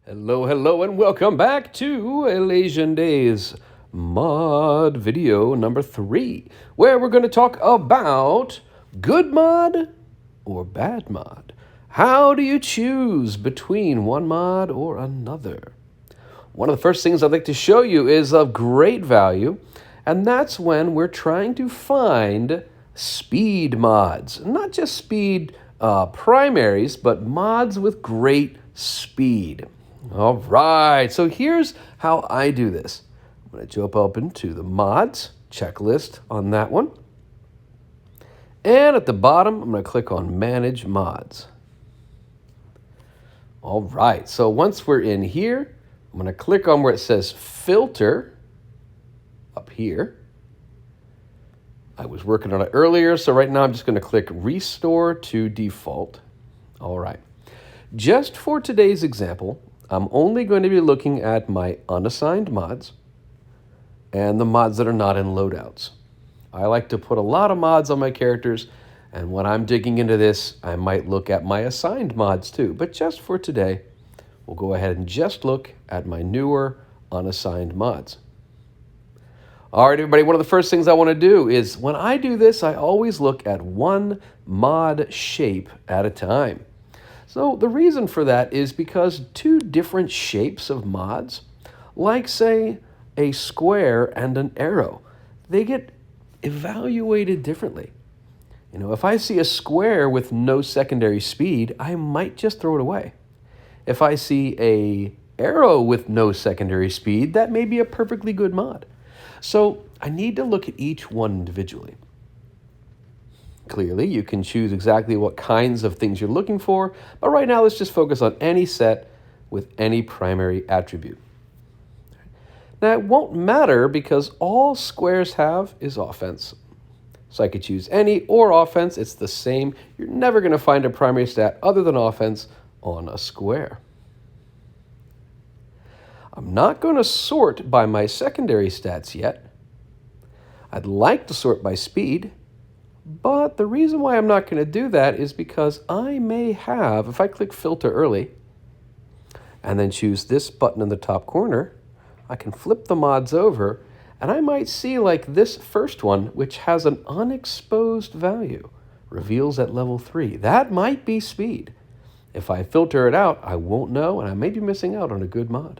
Hello, hello, and welcome back to Elasian Days mod video number 3, where we're going to talk about good mod or bad mod. How do you choose between one mod or another? One of the first things I'd like to show you is of great value, and that's when we're trying to find speed mods. Not just speed primaries, but mods with great speed. All right, so here's how I do this. I'm going to jump up into the mods checklist on that one. And at the bottom, I'm going to click on Manage Mods. All right, so once we're in here, I'm going to click on where it says Filter up here. I was working on it earlier, so right now I'm just going to click Restore to Default. All right. Just for today's example, I'm only going to be looking at my unassigned mods and the mods that are not in loadouts. I like to put a lot of mods on my characters, and when I'm digging into this, I might look at my assigned mods too. But just for today, we'll go ahead and just look at my newer unassigned mods. All right, everybody, one of the first things I want to do is when I do this, I always look at one mod shape at a time. So the reason for that is because two different shapes of mods, like say a square and an arrow, they get evaluated differently. You know, if I see a square with no secondary speed, I might just throw it away. If I see a arrow with no secondary speed, that may be a perfectly good mod. So I need to look at each one individually. Clearly, you can choose exactly what kinds of things you're looking for, but right now let's just focus on any set with any primary attribute. Now, it won't matter because all squares have is offense. So I could choose any or offense, it's the same. You're never going to find a primary stat other than offense on a square. I'm not going to sort by my secondary stats yet. I'd like to sort by speed, but the reason why I'm not going to do that is because I may have, if I click Filter early, and then choose this button in the top corner, I can flip the mods over, and I might see like this first one, which has an unexposed value, reveals at level 3. That might be speed. If I filter it out, I won't know, and I may be missing out on a good mod.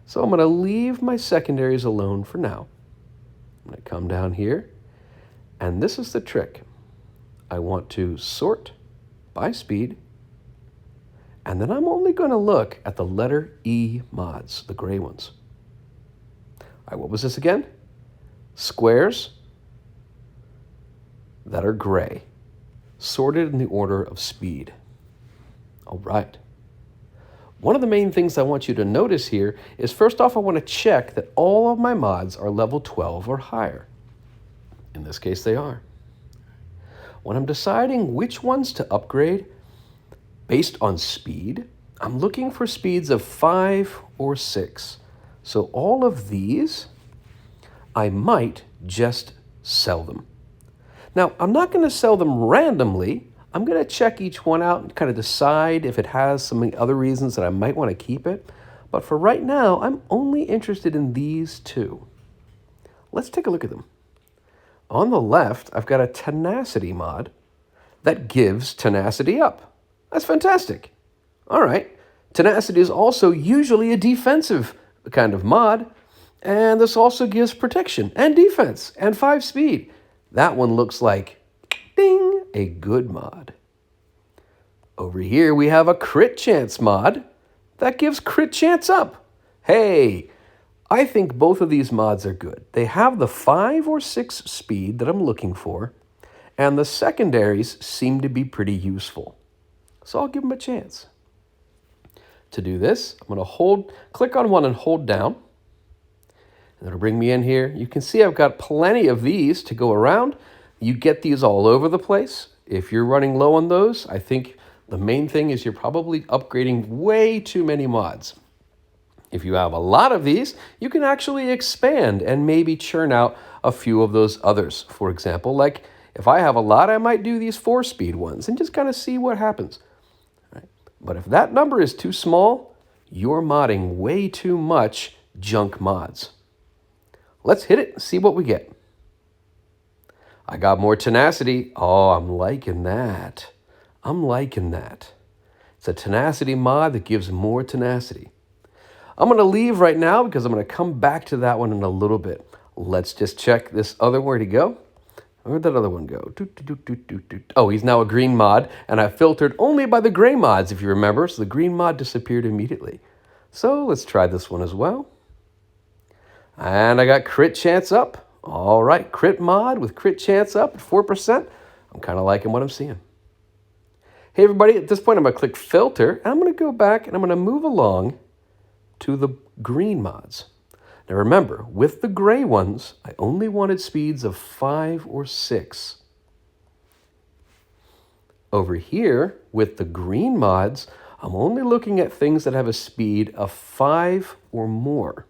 So I'm going to leave my secondaries alone for now. I'm going to come down here, and this is the trick. I want to sort by speed, and then I'm only going to look at the letter E mods, the gray ones. All right, what was this again? Squares that are gray, sorted in the order of speed. All right. One of the main things I want you to notice here is, first off, I want to check that all of my mods are level 12 or higher. In this case, they are. When I'm deciding which ones to upgrade based on speed, I'm looking for speeds of 5 or 6. So all of these, I might just sell them. Now, I'm not going to sell them randomly. I'm going to check each one out and kind of decide if it has some other reasons that I might want to keep it. But for right now, I'm only interested in these two. Let's take a look at them. On the left, I've got a tenacity mod that gives tenacity up. That's fantastic. All right. Tenacity is also usually a defensive kind of mod, and this also gives protection and defense and 5 speed. That one looks like, ding, a good mod. Over here, we have a crit chance mod that gives crit chance up. Hey, I think both of these mods are good. They have the 5 or 6 speed that I'm looking for, and the secondaries seem to be pretty useful. So I'll give them a chance. To do this, I'm going to click on one and hold down. And it'll bring me in here. You can see I've got plenty of these to go around. You get these all over the place. If you're running low on those, I think the main thing is you're probably upgrading way too many mods. If you have a lot of these, you can actually expand and maybe churn out a few of those others. For example, like if I have a lot, I might do these 4-speed ones and just kind of see what happens. Right? But if that number is too small, You're modding way too much junk mods. Let's hit it and see what we get. I got more tenacity. Oh, I'm liking that. I'm liking that. It's a tenacity mod that gives more tenacity. I'm going to leave right now because I'm going to come back to that one in a little bit. Let's just check this other. Where'd he go? Where'd that other one go? Oh, he's now a green mod, and I filtered only by the gray mods, if you remember, so the green mod disappeared immediately. So let's try this one as well. And I got crit chance up. All right, crit mod with crit chance up at 4%. I'm kind of liking what I'm seeing. Hey, everybody, at this point, I'm going to click Filter, and I'm going to go back, and I'm going to move along to the green mods. Now, remember, with the gray ones, I only wanted speeds of 5 or 6. Over here, with the green mods, I'm only looking at things that have a speed of 5 or more.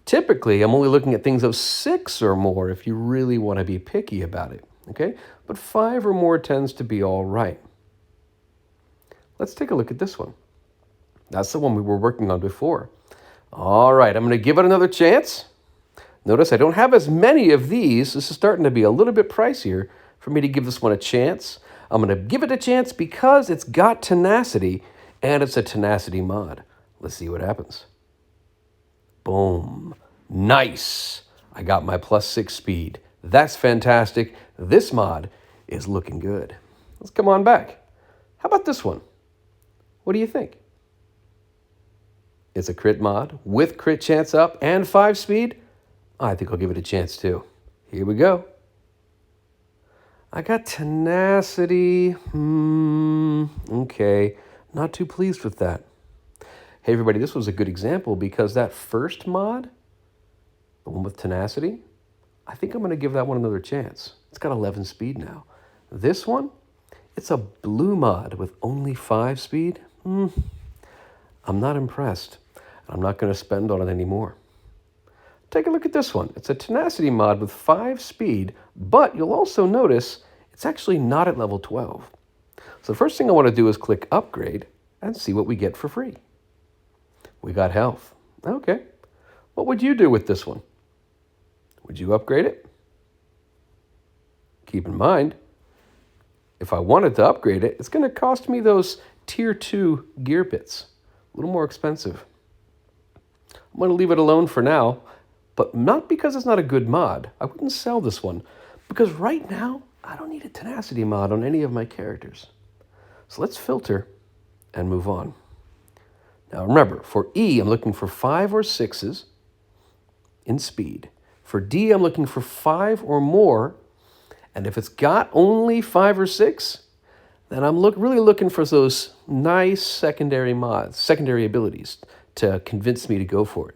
Typically, I'm only looking at things of 6 or more if you really want to be picky about it, okay? But 5 or more tends to be all right. Let's take a look at this one. That's the one we were working on before. All right, I'm going to give it another chance. Notice I don't have as many of these. This is starting to be a little bit pricier for me to give this one a chance. I'm going to give it a chance because it's got tenacity, and it's a tenacity mod. Let's see what happens. Boom. Nice. I got my +6 speed. That's fantastic. This mod is looking good. Let's come on back. How about this one? What do you think? It's a crit mod with crit chance up and 5 speed. I think I'll give it a chance too. Here we go. I got tenacity. Okay. Not too pleased with that. Hey, everybody, this was a good example because that first mod, the one with tenacity, I think I'm going to give that one another chance. It's got 11 speed now. This one, it's a blue mod with only 5 speed. I'm not impressed. I'm not going to spend on it anymore. Take a look at this one. It's a tenacity mod with 5 speed, but you'll also notice it's actually not at level 12. So the first thing I want to do is click Upgrade and see what we get for free. We got health. Okay. What would you do with this one? Would you upgrade it? Keep in mind, if I wanted to upgrade it, it's going to cost me those tier 2 gear bits. A little more expensive. I'm going to leave it alone for now, but not because it's not a good mod. I wouldn't sell this one because right now, I don't need a tenacity mod on any of my characters. So let's filter and move on. Now remember, for E, I'm looking for 5 or 6s in speed. For D, I'm looking for 5 or more. And if it's got only 5 or 6, then I'm really looking for those nice secondary mods, secondary abilities to convince me to go for it.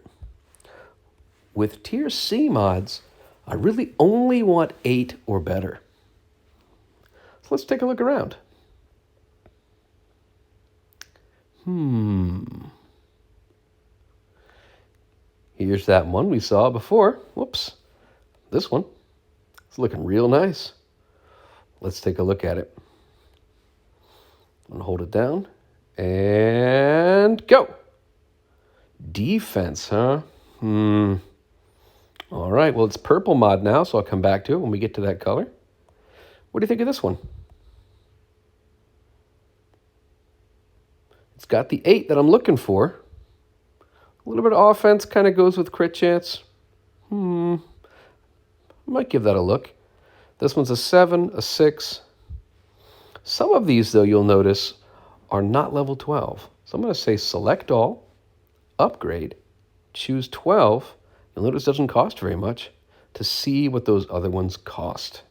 With tier C mods, I really only want 8 or better. So let's take a look around. Here's that one we saw before. Whoops. This one. It's looking real nice. Let's take a look at it. I'm going to hold it down. And go. Defense, huh? All right. Well, it's purple mod now, so I'll come back to it when we get to that color. What do you think of this one? It's got the 8 that I'm looking for. A little bit of offense kind of goes with crit chance. I might give that a look. This one's a 7, a 6. Some of these, though, you'll notice, are not level 12. So I'm going to say select all, upgrade, choose 12. You'll notice it doesn't cost very much to see what those other ones cost.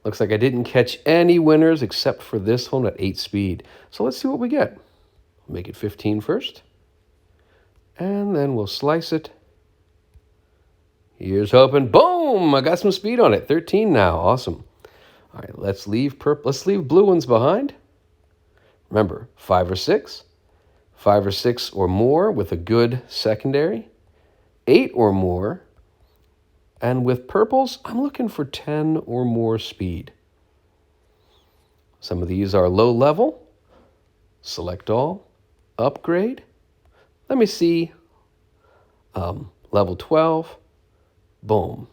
Looks like I didn't catch any winners except for this one at 8 speed. So let's see what we get. Make it 15 first. And then we'll slice it. Here's hoping. Boom! I got some speed on it. 13 now. Awesome. All right, let's leave blue ones behind. Remember, 5 or 6. 5 or 6 or more with a good secondary. 8 or more. And with purples, I'm looking for 10 or more speed. Some of these are low level. select all, upgrade. Let me see, level 12, boom.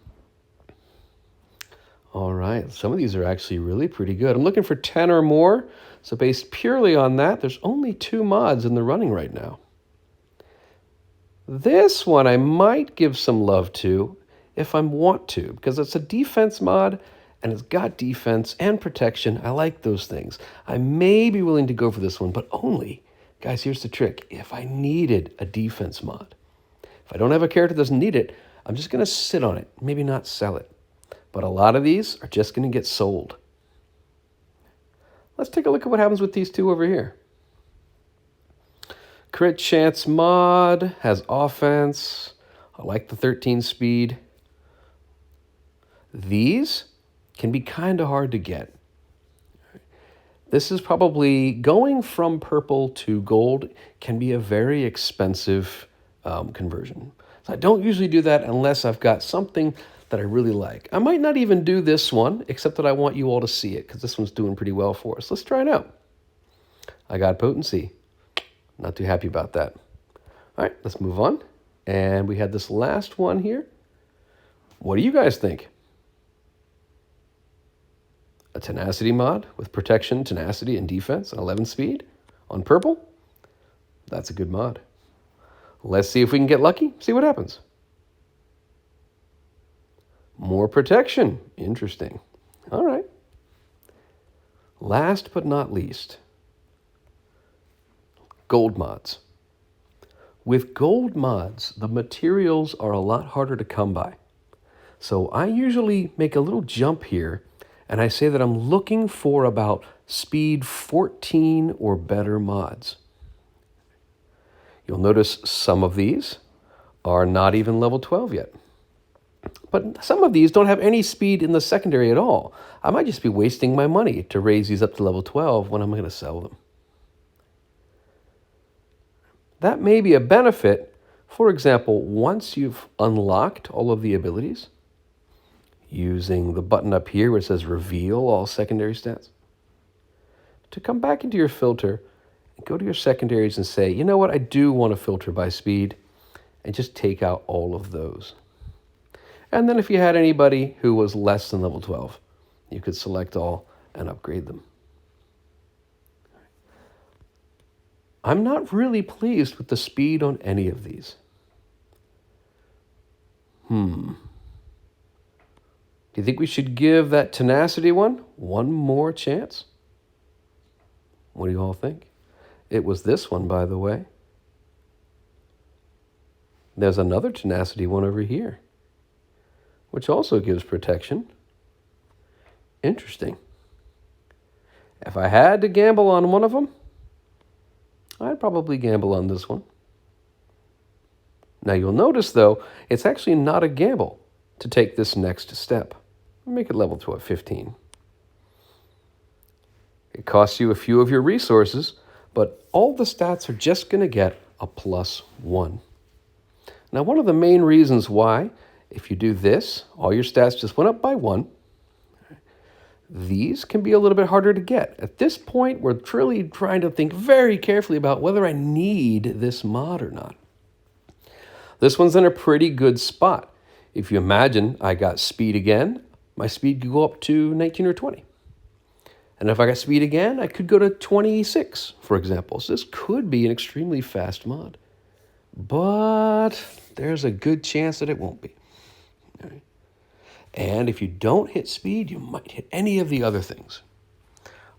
All right, some of these are actually really pretty good. I'm looking for 10 or more, so based purely on that, there's only 2 mods in the running right now. This one I might give some love to if I want to, because it's a defense mod, and it's got defense and protection. I like those things. I may be willing to go for this one, but only, guys, here's the trick, if I needed a defense mod. If I don't have a character that doesn't need it, I'm just going to sit on it, maybe not sell it. But a lot of these are just going to get sold. Let's take a look at what happens with these 2 over here. Crit Chance mod has offense. I like the 13 speed. These can be kind of hard to get. This is probably, going from purple to gold can be a very expensive conversion. So I don't usually do that unless I've got something that I really like. I might not even do this one, except that I want you all to see it, because this one's doing pretty well for us. Let's try it out. I got potency. Not too happy about that. All right, let's move on. And we had this last one here. What do you guys think? A tenacity mod with protection, tenacity, and defense, and 11 speed on purple? That's a good mod. Let's see if we can get lucky, see what happens. More protection. Interesting. All right. Last but not least, gold mods. With gold mods, the materials are a lot harder to come by. So I usually make a little jump here, and I say that I'm looking for about speed 14 or better mods. You'll notice some of these are not even level 12 yet. But some of these don't have any speed in the secondary at all. I might just be wasting my money to raise these up to level 12 when I'm going to sell them. That may be a benefit. For example, once you've unlocked all of the abilities, using the button up here where it says reveal all secondary stats, to come back into your filter and go to your secondaries and say, you know what, I do want to filter by speed, and just take out all of those. And then if you had anybody who was less than level 12, you could select all and upgrade them. I'm not really pleased with the speed on any of these. Do you think we should give that tenacity one more chance? What do you all think? It was this one, by the way. There's another tenacity one over here, which also gives protection. Interesting. If I had to gamble on one of them, I'd probably gamble on this one. Now you'll notice, though, it's actually not a gamble to take this next step. Make it level to a 15. It costs you a few of your resources, but all the stats are just going to get a +1. Now, one of the main reasons why, if you do this, all your stats just went up by 1. These can be a little bit harder to get. At this point, we're really trying to think very carefully about whether I need this mod or not. This one's in a pretty good spot. If you imagine I got speed again, my speed could go up to 19 or 20. And if I got speed again, I could go to 26, for example. So this could be an extremely fast mod. But there's a good chance that it won't be. All right. And if you don't hit speed, you might hit any of the other things.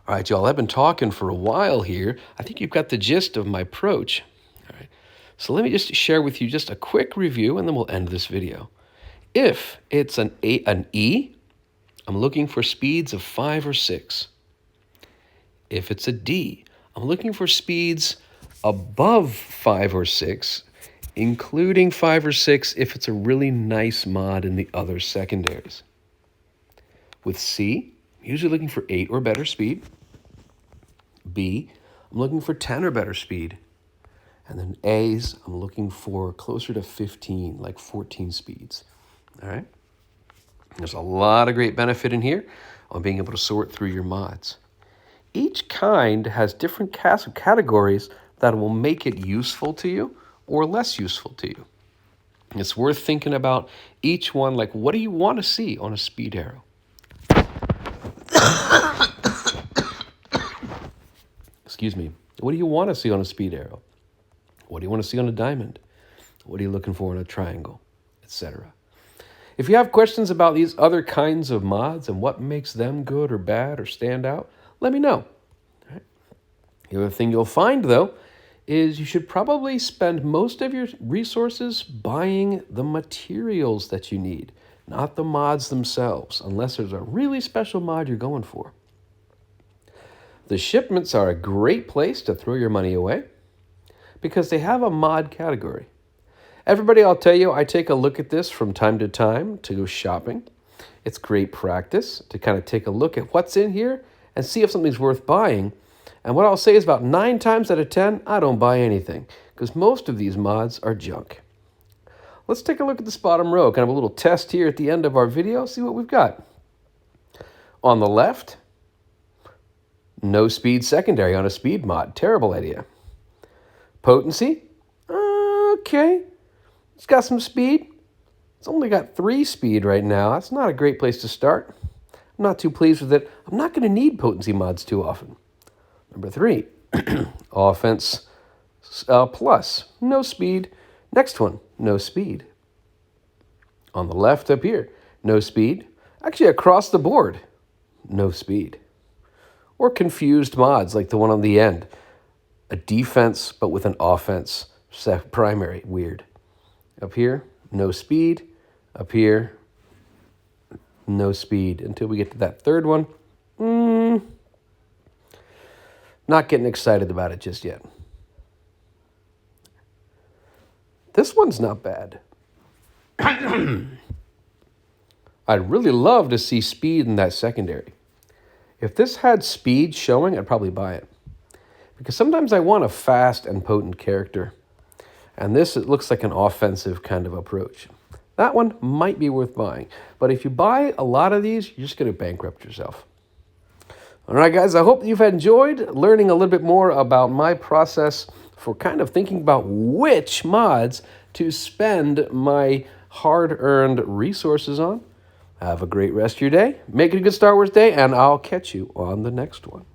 All right, y'all, I've been talking for a while here. I think you've got the gist of my approach. All right. So let me just share with you just a quick review, and then we'll end this video. If it's an E, I'm looking for speeds of 5 or 6. If it's a D, I'm looking for speeds above 5 or 6, including 5 or 6 if it's a really nice mod in the other secondaries. With C, I'm usually looking for 8 or better speed. B, I'm looking for 10 or better speed. And then A's, I'm looking for closer to 15, like 14 speeds. All right? There's a lot of great benefit in here on being able to sort through your mods. each kind has different categories that will make it useful to you or less useful to you. It's worth thinking about each one, like what do you want to see on a speed arrow? Excuse me. What do you want to see on a speed arrow? What do you want to see on a diamond? What are you looking for in a triangle, etc.? If you have questions about these other kinds of mods and what makes them good or bad or stand out, let me know. All right. The other thing you'll find, though, is you should probably spend most of your resources buying the materials that you need, not the mods themselves, unless there's a really special mod you're going for. The shipments are a great place to throw your money away because they have a mod category. Everybody, I'll tell you, I take a look at this from time to time to go shopping. It's great practice to kind of take a look at what's in here and see if something's worth buying. And what I'll say is about 9 times out of 10, I don't buy anything because most of these mods are junk. Let's take a look at this bottom row, kind of a little test here at the end of our video, see what we've got. On the left, no speed secondary on a speed mod. Terrible idea. Potency? Okay. It's got some speed. It's only got 3 speed right now. That's not a great place to start. I'm not too pleased with it. I'm not going to need potency mods too often. Number 3, offense plus. No speed. Next one, no speed. On the left up here, no speed. Actually, across the board, no speed. Or confused mods like the one on the end. A defense, but with an offense primary. Weird. Up here, no speed. Up here, no speed. Until we get to that third one. Not getting excited about it just yet. This one's not bad. I'd really love to see speed in that secondary. If this had speed showing, I'd probably buy it. Because sometimes I want a fast and potent character. And this, it looks like an offensive kind of approach. That one might be worth buying. But if you buy a lot of these, you're just going to bankrupt yourself. All right, guys, I hope you've enjoyed learning a little bit more about my process for kind of thinking about which mods to spend my hard-earned resources on. Have a great rest of your day. Make it a good Star Wars day, and I'll catch you on the next one.